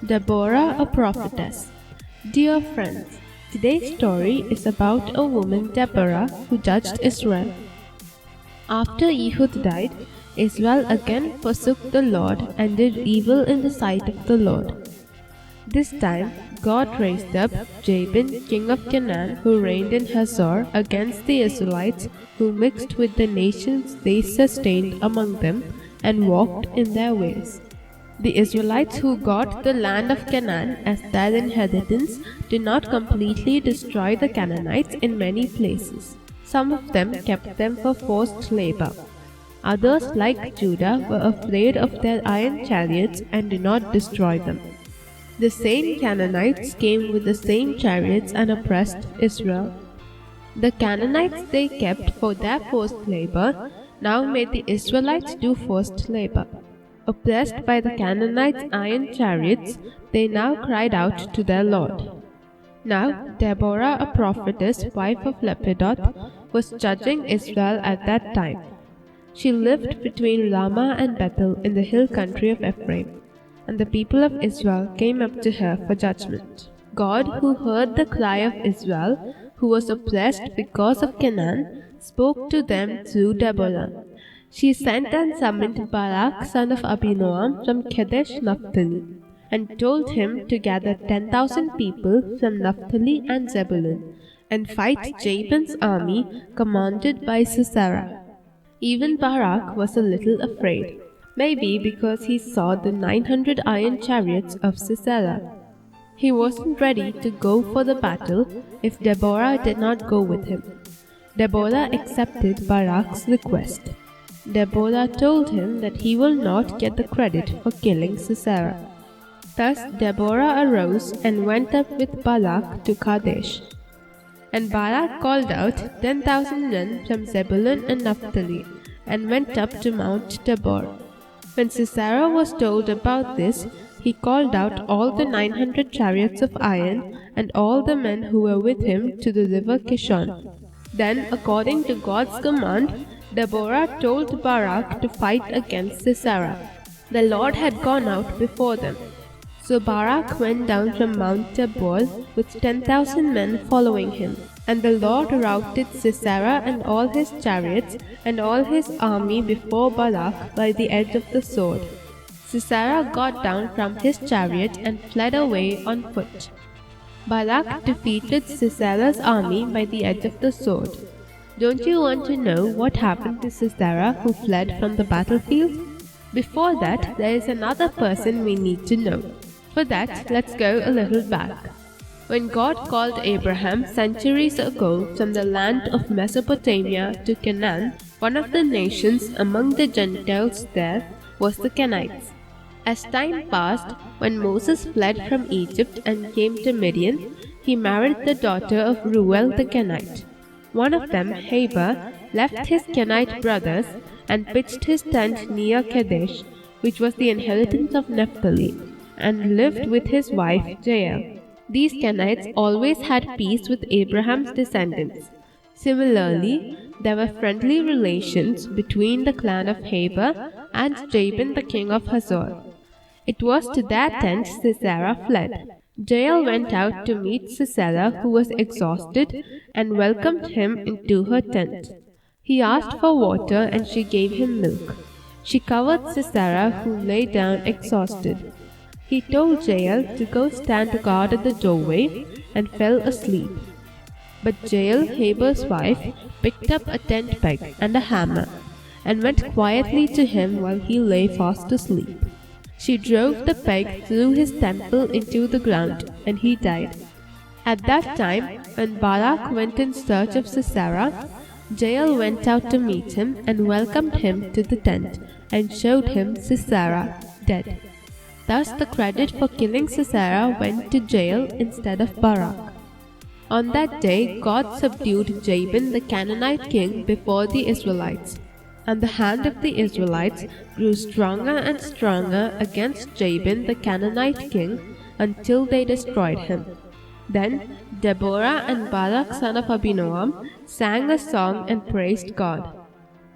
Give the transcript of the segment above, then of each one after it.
Deborah, a prophetess. Dear friends, today's story is about a woman, Deborah, who judged Israel. After Ehud died, Israel again forsook the Lord and did evil in the sight of the Lord. This time, God raised up Jabin, king of Canaan, who reigned in Hazor, against the Israelites, who mixed with the nations they sustained among them, and walked in their ways. The Israelites who got the land of Canaan as their inheritance did not completely destroy the Canaanites in many places. Some of them kept them for forced labor. Others, like Judah, were afraid of their iron chariots and did not destroy them. The same Canaanites came with the same chariots and oppressed Israel. The Canaanites they kept for their forced labor now made the Israelites do forced labor. Oppressed by the Canaanites' iron chariots, they now cried out to their Lord. Now Deborah, a prophetess, wife of Lapidoth, was judging Israel at that time. She lived between Ramah and Bethel in the hill country of Ephraim, and the people of Israel came up to her for judgment. God, who heard the cry of Israel, who was oppressed because of Canaan, spoke to them through Deborah. She sent and summoned Barak son of Abinoam from Kadesh Naphtali, and told him to gather 10,000 people from Naphtali and Zebulun, and fight Jabin's army commanded by Sisera. Even Barak was a little afraid, maybe because he saw the 900 iron chariots of Sisera. He wasn't ready to go for the battle if Deborah did not go with him. Deborah accepted Barak's request. Deborah told him that he will not get the credit for killing Sisera. Thus Deborah arose and went up with Barak to Kadesh. And Barak called out 10,000 men from Zebulun and Naphtali, and went up to Mount Tabor. When Sisera was told about this, he called out all the 900 chariots of iron and all the men who were with him to the river Kishon. Then, according to God's command, Deborah told Barak to fight against Sisera. The Lord had gone out before them. So Barak went down from Mount Tabor with 10,000 men following him. And the Lord routed Sisera and all his chariots and all his army before Barak by the edge of the sword. Sisera got down from his chariot and fled away on foot. Barak defeated Sisera's army by the edge of the sword. Don't you want to know what happened to Sisera who fled from the battlefield? Before that, there is another person we need to know. For that, let's go a little back. When God called Abraham centuries ago from the land of Mesopotamia to Canaan, one of the nations among the Gentiles there was the Canaanites. As time passed, when Moses fled from Egypt and came to Midian, he married the daughter of Reuel the Canaanite. One of them, Heber, left his Canaanite brothers and pitched his tent near Kadesh, which was the inheritance of Naphtali, and lived with his wife Jael. These Canaanites always had peace with Abraham's descendants. Similarly, there were friendly relations between the clan of Heber and Jabin the king of Hazor. It was to their tent Sisera fled. Jael went out to meet Sisera, who was exhausted, and welcomed him into her tent. He asked for water, and she gave him milk. She covered Sisera, who lay down exhausted. He told Jael to go stand guard at the doorway, and fell asleep. But Jael, Heber's wife, picked up a tent peg and a hammer, and went quietly to him while he lay fast asleep. She drove the peg through his temple into the ground, and he died. At that time, when Barak went in search of Sisera, Jael went out to meet him and welcomed him to the tent, and showed him Sisera dead. Thus the credit for killing Sisera went to Jael instead of Barak. On that day God subdued Jabin the Canaanite king before the Israelites. And the hand of the Israelites grew stronger and stronger against Jabin the Canaanite king until they destroyed him. Then Deborah and Barak son of Abinoam sang a song and praised God.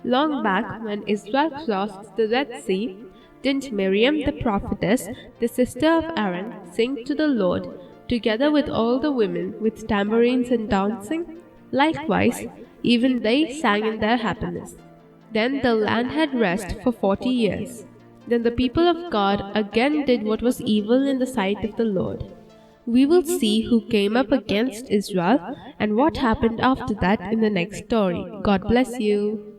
Long back, when Israel crossed the Red Sea, Didn't Miriam the prophetess, the sister of Aaron, sing to the Lord, together with all the women, with tambourines and dancing? Likewise, even they sang in their happiness. Then the land had rest for 40 years. Then the people of God again did what was evil in the sight of the Lord. We will see who came up against Israel and what happened after that in the next story. God bless you.